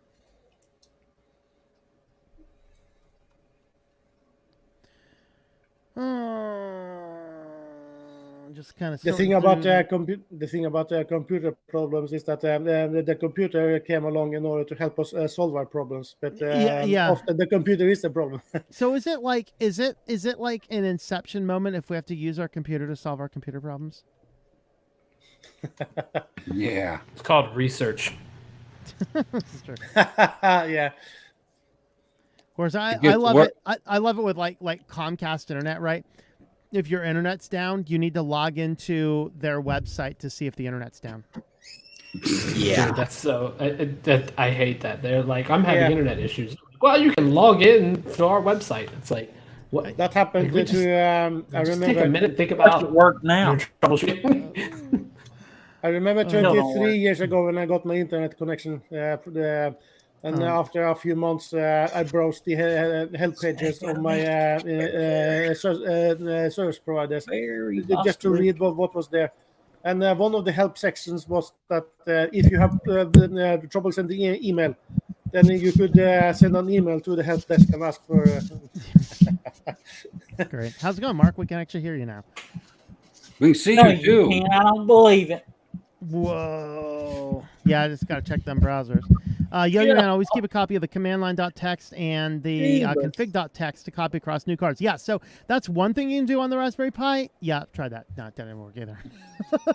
Just kind of The thing about computer problems is that the computer came along in order to help us solve our problems, but yeah. often the computer is the problem. So is it like an Inception moment if we have to use our computer to solve our computer problems? Yeah. It's called research. Yeah. Of course, I love it. I love it with like Comcast internet, right? If your internet's down, you need to log into their website to see if the internet's down. Yeah. Dude, that's so. I hate that. They're like, I'm having Yeah. internet issues. Well, you can log in to our website. It's like, what? That happened Like, to I Just remember take a minute, think Does about it work now? your troubleshooting. I remember don't 23 worry. years ago when I got my internet connection, after a few months, I browsed the help pages of my service providers Very just to possibly. read what was there. And one of the help sections was that if you have trouble sending email, then you could send an email to the help desk and ask for. Great. How's it going, Mark? We can actually hear you now. We can see No, you too. can't. I don't believe it. Whoa. Yeah, I just got to check them browsers. Yo-Yo Man, always keep a copy of the command line.txt and the config.txt to copy across new cards. Yeah, so that's one thing you can do on the Raspberry Pi. Yeah, try that. No, it didn't work either.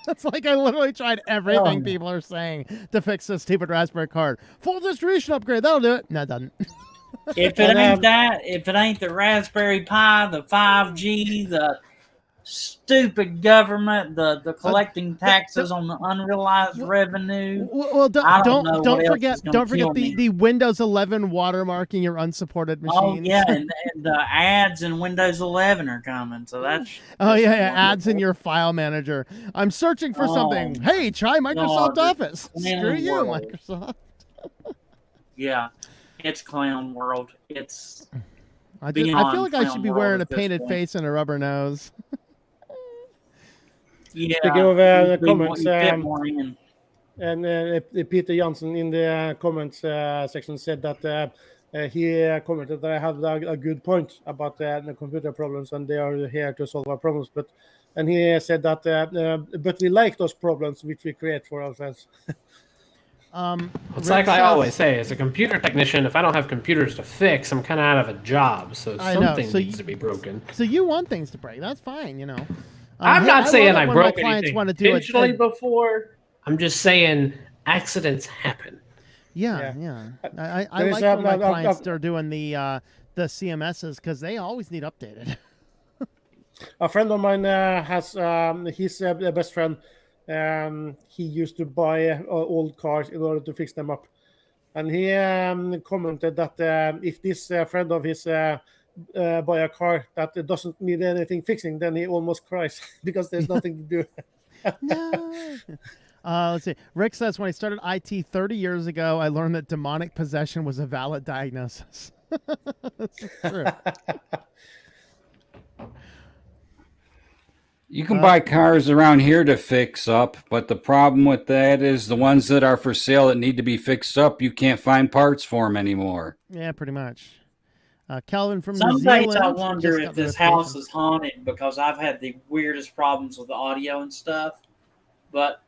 It's like I literally tried everything people are saying to fix this stupid Raspberry card. Full distribution upgrade, that'll do it. No, it doesn't. If it ain't that, if it ain't the Raspberry Pi, the 5G, the stupid government, the collecting taxes on the unrealized revenue. Well, I don't know don't what else forget is gonna kill the Windows 11 watermarking your unsupported machines. Oh yeah, and the ads in Windows 11 are coming, so that's. Oh yeah, ads in your file manager. I'm searching for something. Hey, try Microsoft Office. Screw you, Microsoft. Yeah, it's clown world. It's. I feel like I should be wearing a painted face and a rubber nose. Speaking Yeah. of the we comments, fit more in. and Peter Janssen in the comments section said that he commented that I had a good point about the computer problems and they are here to solve our problems. And he said that, but we like those problems which we create for ourselves. It's like I always say, as a computer technician, if I don't have computers to fix, I'm kind of out of a job. So something needs to be broken. So you want things to break? That's fine, you know. I'm not saying I broke anything want to do intentionally before. I'm just saying accidents happen. Yeah. I like when my clients are doing the CMSs because they always need updated. A friend of mine has his best friend. He used to buy old cars in order to fix them up, and he commented that if this friend of his buy a car that doesn't need anything fixing, then he almost cries because there's nothing to do. No. Let's see. Rick says, when I started IT 30 years ago, I learned that demonic possession was a valid diagnosis. That's true. You can buy cars around here to fix up, but the problem with that is the ones that are for sale that need to be fixed up, you can't find parts for them anymore. Yeah, pretty much. Calvin from Some New Zealand. days I wonder if this house is haunted because I've had the weirdest problems with the audio and stuff. But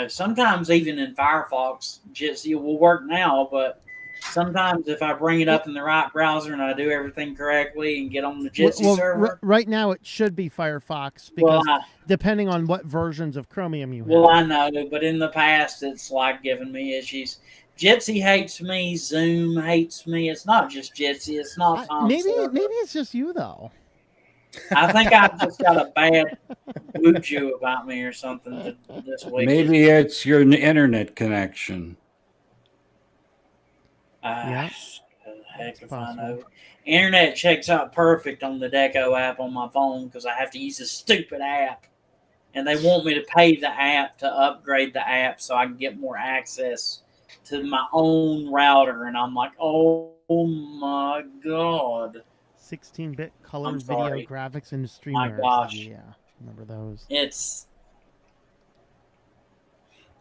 sometimes even in Firefox, Jitsi will work now, but sometimes if I bring it up in the right browser and I do everything correctly and get on the Jitsi server. Right now it should be Firefox because depending on what versions of Chromium you have. Well, I know, but in the past it's like giving me issues. Jitsi hates me. Zoom hates me. It's not just Jitsi. It's not Tom. Maybe it's just you though. I think I've just got a bad juju about me or something this week. Maybe it's your internet connection. Yeah. Heck if I know. Internet checks out perfect on the Deco app on my phone because I have to use this stupid app. And they want me to pay the app to upgrade the app so I can get more access to my own router. And I'm like, oh my God. 16-bit color I'm video sorry. graphics industry My nerds. gosh. Yeah, remember those?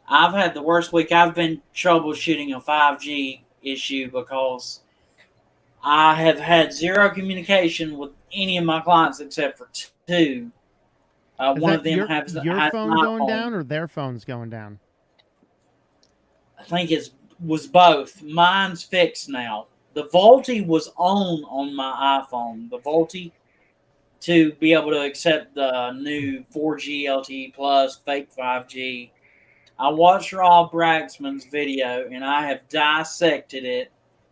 I've had the worst week. I've been troubleshooting a 5G issue because I have had zero communication with any of my clients except for two. Is One that of them your has phone an going iPhone. down or their phones going down? I think it was both. Mine's fixed now. The VoLTE was on my iPhone. The VoLTE to be able to accept the new 4G LTE plus fake 5G. I watched Rob Braxman's video and I have dissected it.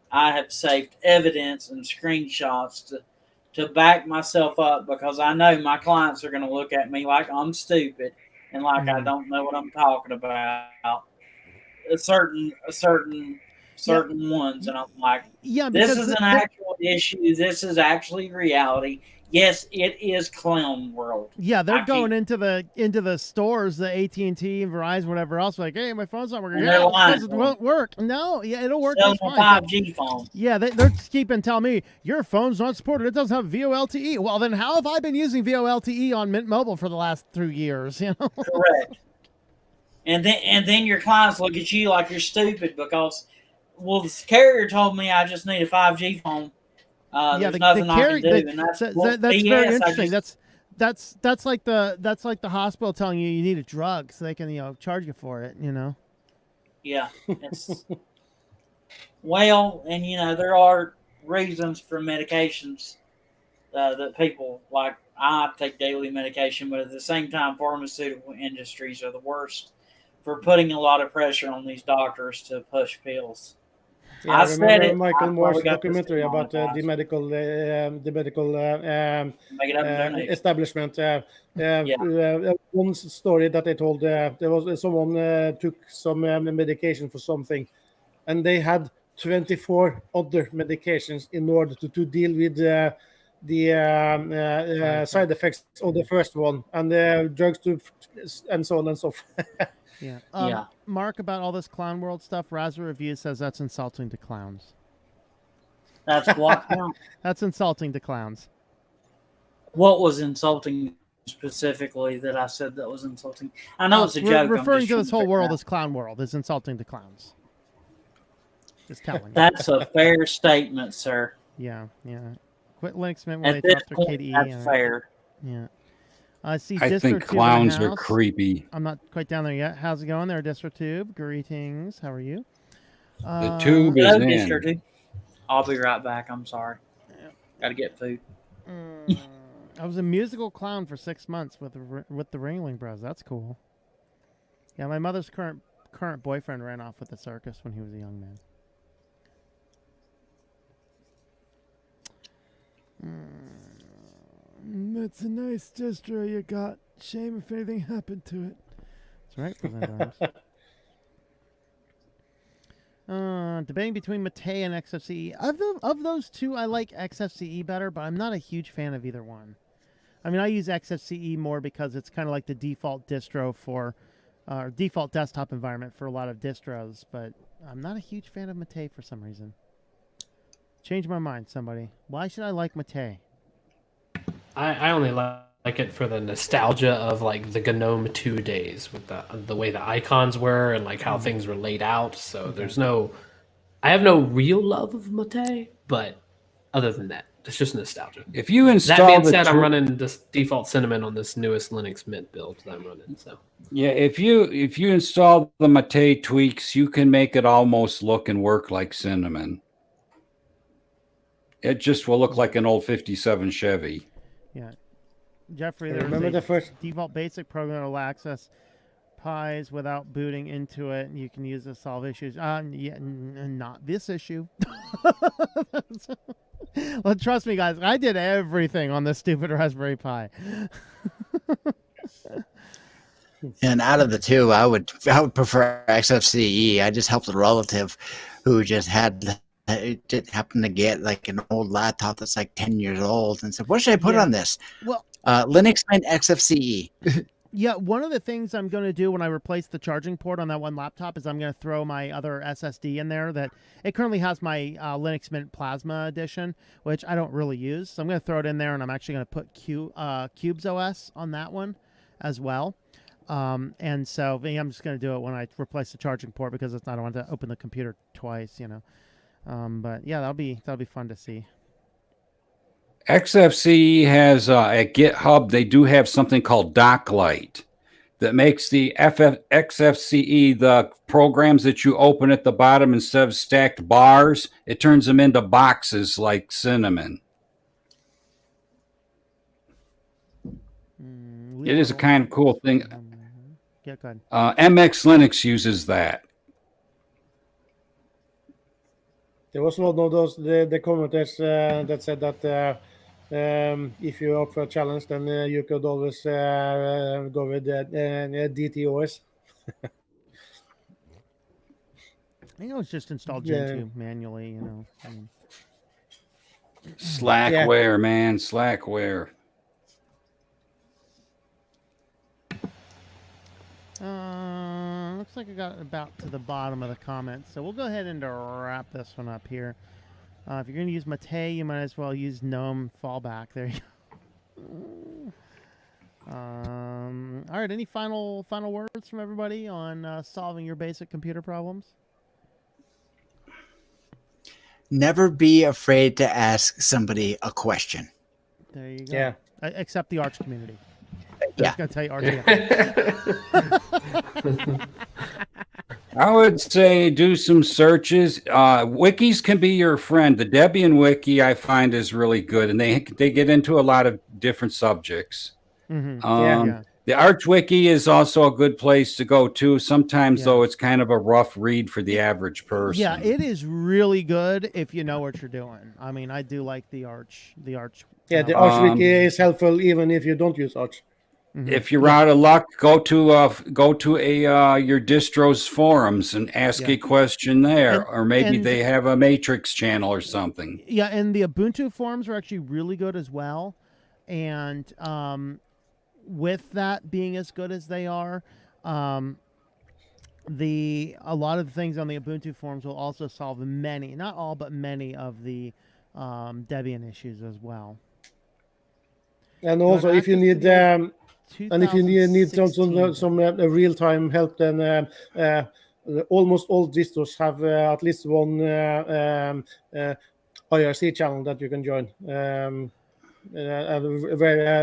I have saved evidence and screenshots to back myself up because I know my clients are going to look at me like I'm stupid and like I don't know what I'm talking about. Certain ones, and I'm like, Yeah, this because is an actual issue. This is actually reality. Yes, it is clown world. yeah, they're going into the stores, the AT&T and Verizon, whatever else. Like, hey, my phone's not working. And Yeah, they're it's 'cause lying it to won't work. No, yeah, it'll work. Selling That's a fine. 5G phone. Yeah, they're keeping telling me your phone's not supported. It doesn't have VoLTE. Well, then how have I been using VoLTE on Mint Mobile for the last 3 years? You know. Correct. And then your clients look at you like you're stupid because, well, the carrier told me I just need a 5G phone. There's nothing I can do, and that's BS. Very interesting. That's like the hospital telling you need a drug so they can charge you for it. Yeah. It's, well, and there are reasons for medications that people like. I take daily medication, but at the same time, pharmaceutical industries are the worst for putting a lot of pressure on these doctors to push pills. Yeah, I remember Michael Moore's documentary about the medical establishment. One story that they told, there was someone took some medication for something, and they had 24 other medications in order to deal with the side effects of the first one, and the drugs and so on and so forth. Yeah. Mark, about all this clown world stuff, Razzle Review says that's insulting to clowns. That's what? That's insulting to clowns. What was insulting specifically that I said that was insulting? I know it's a joke. Referring to this whole world as clown world is insulting to clowns. Just telling you. That's a fair statement, sir. Yeah. Quit Linux Mint when At they this drop their point, KDE. that's fair. Yeah. I think clowns are creepy. I'm not quite down there yet. How's it going there, DistroTube? Greetings. How are you? The tube is in. DistroTube. I'll be right back. I'm sorry. Got to get food. I was a musical clown for 6 months with the Ringling Bros. That's cool. Yeah, my mother's current boyfriend ran off with the circus when he was a young man. That's a nice distro you got. Shame if anything happened to it. That's right, President Arms. Debating between Mate and XFCE. Of those two, I like XFCE better, but I'm not a huge fan of either one. I mean, I use XFCE more because it's kind of like the default distro for, default desktop environment for a lot of distros, but I'm not a huge fan of Mate for some reason. Change my mind, somebody. Why should I like Mate? I only like it for the nostalgia of like the GNOME 2 days with the way the icons were and like how things were laid out. So I have no real love of Mate, but other than that, it's just nostalgia. If you install that being said, I'm running this default Cinnamon on this newest Linux Mint build that I'm running. So yeah, if you install the Mate tweaks, you can make it almost look and work like Cinnamon. It just will look like an old 57 Chevy. Yeah. Jeffrey, there's remember the first default basic program that will access Pies without booting into it. You can use it to solve issues. Not this issue. Well, trust me, guys. I did everything on this stupid Raspberry Pi. And out of the two, I would prefer XFCE. I just helped a relative who just had. It just happened to get like an old laptop that's like 10 years old and said, what should I put on this? Well, Linux Mint XFCE. Yeah, one of the things I'm going to do when I replace the charging port on that one laptop is I'm going to throw my other SSD in there. That it currently has my Linux Mint Plasma edition, which I don't really use. So I'm going to throw it in there, and I'm actually going to put Cubes OS on that one as well. And so I'm just going to do it when I replace the charging port because I don't want to open the computer twice, you know. But yeah, that'll be fun to see. XFCE has at GitHub, they do have something called Docklight that makes the XFCE, the programs that you open at the bottom instead of stacked bars, it turns them into boxes like Cinnamon. It is a kind of cool thing. Yeah, go ahead. MX Linux uses that. There was one of those the commenters that said that if you opt for a challenge, then you could always go with DTOS. I know it's just installed Gentoo manually, you know. Slackware, man, Slackware. Looks like I got about to the bottom of the comments, so we'll go ahead and wrap this one up here. If you're going to use Mate, you might as well use GNOME fallback. There you go. All right, any final words from everybody on solving your basic computer problems? Never be afraid to ask somebody a question. There you go. Yeah. Except the Arch community. Yeah. Going to tell you Arch. I would say do some searches. Wikis can be your friend. The Debian wiki I find is really good, and they get into a lot of different subjects. Mm-hmm. The Arch wiki is also a good place to go to. Sometimes though, it's kind of a rough read for the average person. Yeah, it is really good if you know what you're doing. I mean, I do like the Arch. Yeah, the Arch wiki is helpful even if you don't use Arch. Mm-hmm. If you're out of luck, go to your distro's forums and ask a question there, or maybe they have a Matrix channel or something. Yeah, and the Ubuntu forums are actually really good as well. And with that being as good as they are, a lot of the things on the Ubuntu forums will also solve many, not all, but many of the Debian issues as well. And also, if you need some real-time help, then almost all distros have at least one IRC channel that you can join, where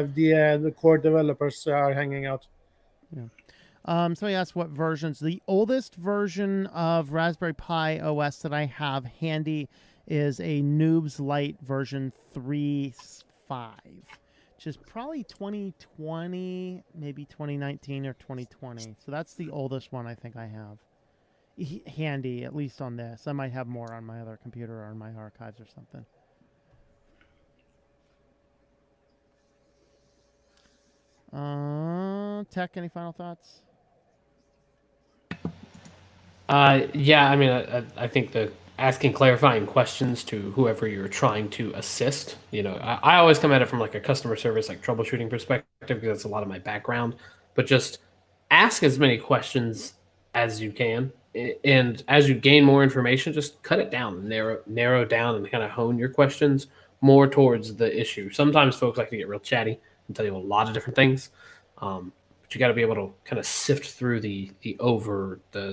the core developers are hanging out. Yeah. Somebody asked what versions. The oldest version of Raspberry Pi OS that I have handy is a Noobs Lite version 3.5. Which is probably 2020, maybe 2019 or 2020. So that's the oldest one I think I have handy, at least on this. I might have more on my other computer or on my archives or something. Tech, any final thoughts? Yeah, I mean, I think the asking clarifying questions to whoever you're trying to assist, you know, I always come at it from like a customer service, like troubleshooting perspective, because that's a lot of my background, but just ask as many questions as you can. And as you gain more information, just cut it down, narrow down and kind of hone your questions more towards the issue. Sometimes folks like to get real chatty and tell you a lot of different things. But you got to be able to kind of sift through the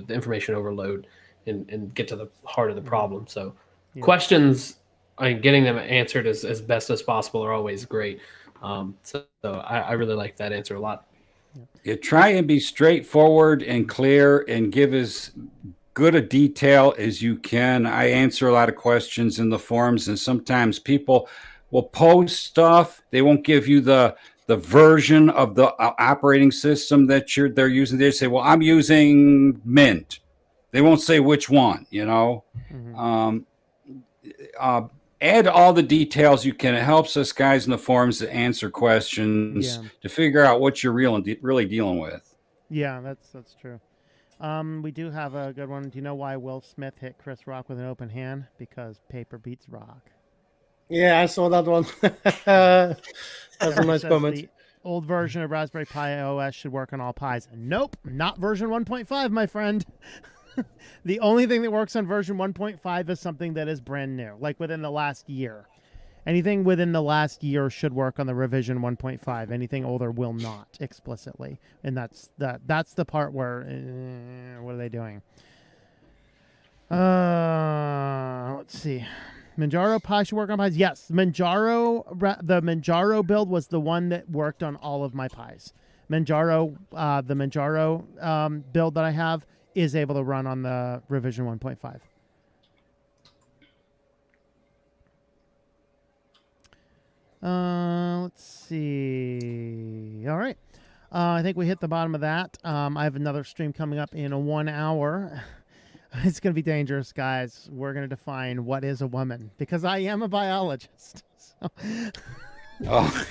information overload and get to the heart of the problem. So questions, getting them answered as best as possible are always great. So I really like that answer a lot. You try and be straightforward and clear and give as good a detail as you can. I answer a lot of questions in the forums, and sometimes people will post stuff. They won't give you the version of the operating system that they're using. They say, well, I'm using Mint. They won't say which one, you know. Mm-hmm. Add all the details you can. It helps us guys in the forums to answer questions, to figure out what you're really dealing with. Yeah, that's true. We do have a good one. Do you know why Will Smith hit Chris Rock with an open hand? Because paper beats rock. Yeah, I saw that one. That's a nice comment. old version of Raspberry Pi OS should work on all Pis. Nope, not version 1.5, my friend. The only thing that works on version 1.5 is something that is brand new, like within the last year. Anything within the last year should work on the revision 1.5. Anything older will not explicitly, and that's the part where what are they doing? Let's see. Manjaro Pi should work on Pis. Yes, the Manjaro build was the one that worked on all of my Pis. The Manjaro build that I have is able to run on the revision 1.5. Let's see. All right. I think we hit the bottom of that. I have another stream coming up in 1 hour. It's going to be dangerous, guys. We're going to define what is a woman because I am a biologist. So. Oh,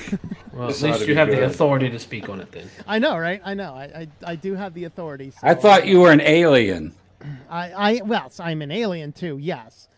well, at least you have the authority to speak on it then. I know, right? I know. I do have the authority. So I thought you were an alien. Well, I'm an alien too, yes.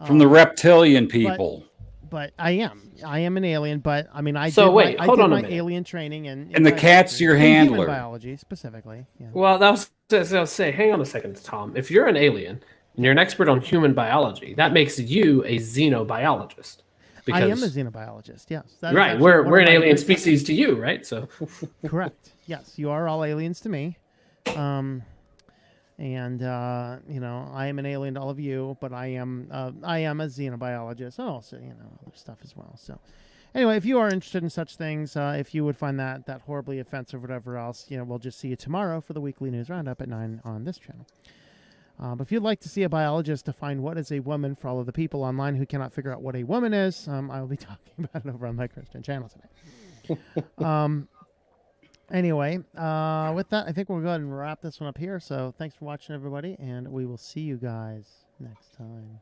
From the reptilian people. But I am an alien, but I mean, I wait, did hold on a my minute. alien training in And the cat's your handler. Human biology specifically. Yeah. Well, that was I'll say. Hang on a second, Tom. If you're an alien and you're an expert on human biology, that makes you a xenobiologist. I am a xenobiologist. Yes. Right. We're an alien species to you, right? So. Correct. Yes, you are all aliens to me. And I am an alien to all of you, but I am a xenobiologist, and also other stuff as well. So, anyway, if you are interested in such things, if you would find that horribly offensive, or whatever else, we'll just see you tomorrow for the weekly news roundup at 9 on this channel. But if you'd like to see a biologist define what is a woman for all of the people online who cannot figure out what a woman is, I will be talking about it over on my Christian channel today. Anyway, with that, I think we'll go ahead and wrap this one up here. So thanks for watching, everybody, and we will see you guys next time.